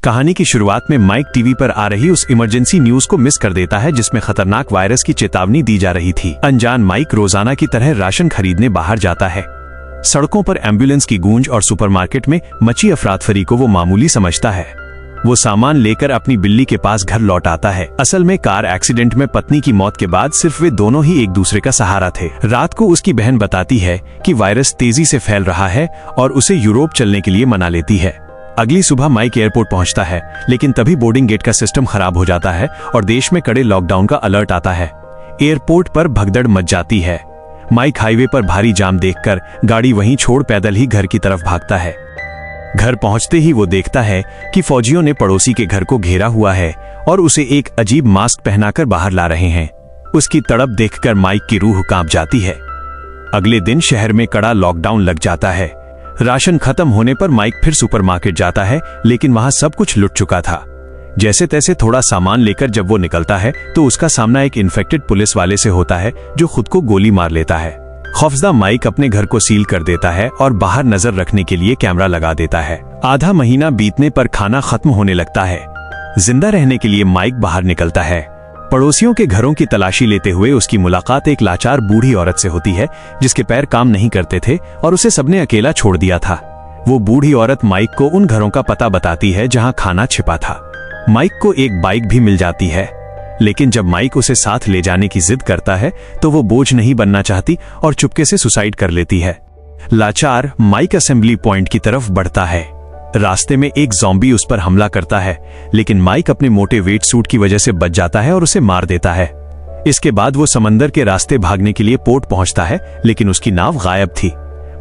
कहानी की शुरुआत में माइक टीवी पर आ रही उस इमरजेंसी न्यूज को मिस कर देता है जिसमें खतरनाक वायरस की चेतावनी दी जा रही थी। अनजान माइक रोजाना की तरह राशन खरीदने बाहर जाता है। सड़कों पर एम्बुलेंस की गूंज और सुपरमार्केट में मची अफरातफरी को वो मामूली समझता है। वो सामान लेकर अपनी बिल्ली के पास घर लौट आता है। असल में कार एक्सीडेंट में पत्नी की मौत के बाद सिर्फ वे दोनों ही एक दूसरे का सहारा थे। रात को उसकी बहन बताती है कि वायरस तेजी से फैल रहा है और उसे यूरोप चलने के लिए मना लेती है। अगली सुबह माइक एयरपोर्ट पहुंचता है, लेकिन तभी बोर्डिंग गेट का सिस्टम खराब हो जाता है और देश में कड़े लॉकडाउन का अलर्ट आता है। एयरपोर्ट पर भगदड़ मच जाती है। माइक हाईवे पर भारी जाम देखकर गाड़ी वहीं छोड़ पैदल ही घर की तरफ भागता है। घर पहुंचते ही वो देखता है कि फौजियों ने पड़ोसी के घर को घेरा हुआ है और उसे एक अजीब मास्क पहनाकर बाहर ला रहे हैं। उसकी तड़प देखकर माइक की रूह कांप जाती है। अगले दिन शहर में कड़ा लॉकडाउन लग जाता है। राशन खत्म होने पर माइक फिर सुपरमार्केट जाता है, लेकिन वहां सब कुछ लुट चुका था। जैसे तैसे थोड़ा सामान लेकर जब वो निकलता है तो उसका सामना एक इन्फेक्टेड पुलिस वाले से होता है जो खुद को गोली मार लेता है। खौफजदा माइक अपने घर को सील कर देता है और बाहर नजर रखने के लिए कैमरा लगा देता है। आधा महीना बीतने पर खाना खत्म होने लगता है। जिंदा रहने के लिए माइक बाहर निकलता है। पड़ोसियों के घरों की तलाशी लेते हुए उसकी मुलाकात एक लाचार बूढ़ी औरत से होती है जिसके पैर काम नहीं करते थे और उसे सबने अकेला छोड़ दिया था। वो बूढ़ी औरत माइक को उन घरों का पता बताती है जहां खाना छिपा था। माइक को एक बाइक भी मिल जाती है, लेकिन जब माइक उसे साथ ले जाने की जिद करता है तो वो बोझ नहीं बनना चाहती और चुपके से सुसाइड कर लेती है। लाचार माइक असेंबली पॉइंट की तरफ बढ़ता है। रास्ते में एक ज़ॉम्बी उस पर हमला करता है, लेकिन माइक अपने मोटे वेट सूट की वजह से बच जाता है और उसे मार देता है। इसके बाद वो समंदर के रास्ते भागने के लिए पोर्ट पहुंचता है, लेकिन उसकी नाव गायब थी।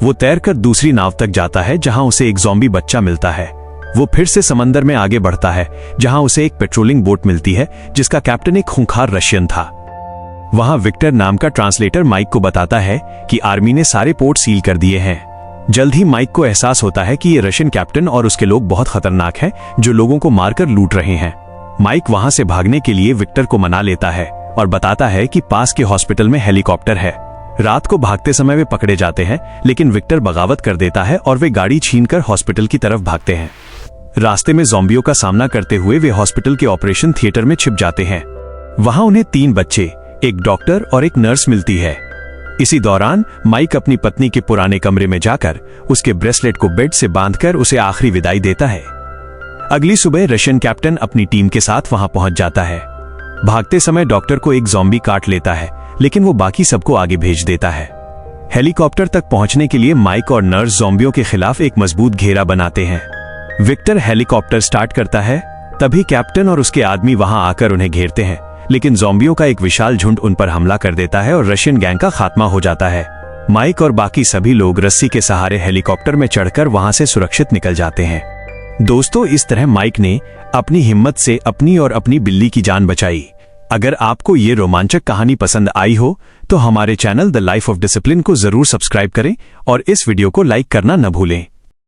वो तैरकर दूसरी नाव तक जाता है जहां उसे एक ज़ॉम्बी बच्चा मिलता है। वो फिर से समंदर में आगे बढ़ता है जहां उसे एक पेट्रोलिंग बोट मिलती है जिसका कैप्टन एक खूंखार रशियन था। वहां विक्टर नाम का ट्रांसलेटर माइक को बताता है कि आर्मी ने सारे पोर्ट सील कर दिए हैं। जल्द ही माइक को एहसास होता है कि ये रशियन कैप्टन और उसके लोग बहुत खतरनाक हैं जो लोगों को मारकर लूट रहे हैं। माइक वहां से भागने के लिए विक्टर को मना लेता है और बताता है कि पास के हॉस्पिटल में हेलीकॉप्टर है। रात को भागते समय वे पकड़े जाते हैं, लेकिन विक्टर बगावत कर देता है और वे गाड़ी छीनकर हॉस्पिटल की तरफ भागते हैं। रास्ते में ज़ॉम्बियों का सामना करते हुए वे हॉस्पिटल के ऑपरेशन थिएटर में छिप जाते हैं। वहां उन्हें 3 बच्चे, एक डॉक्टर और एक नर्स मिलती है। इसी दौरान माइक अपनी पत्नी के पुराने कमरे में जाकर उसके ब्रेसलेट को बेड से बांधकर उसे आखिरी विदाई देता है। अगली सुबह रशियन कैप्टन अपनी टीम के साथ वहां पहुंच जाता है। भागते समय डॉक्टर को एक ज़ॉम्बी काट लेता है, लेकिन वो बाकी सबको आगे भेज देता है। हेलीकॉप्टर तक पहुंचने के लिए माइक और नर्स ज़ॉम्बियों के खिलाफ एक मजबूत घेरा बनाते हैं। विक्टर हेलीकॉप्टर स्टार्ट करता है, तभी कैप्टन और उसके आदमी वहां आकर उन्हें घेरते हैं, लेकिन ज़ॉम्बियों का एक विशाल झुंड उन पर हमला कर देता है और रशियन गैंग का खात्मा हो जाता है। माइक और बाकी सभी लोग रस्सी के सहारे हेलीकॉप्टर में चढ़कर वहां से सुरक्षित निकल जाते हैं। दोस्तों, इस तरह माइक ने अपनी हिम्मत से अपनी और अपनी बिल्ली की जान बचाई। अगर आपको ये रोमांचक कहानी पसंद आई हो तो हमारे channel the life of discipline को जरूर सब्सक्राइब करें और इस वीडियो को लाइक करना न भूलें।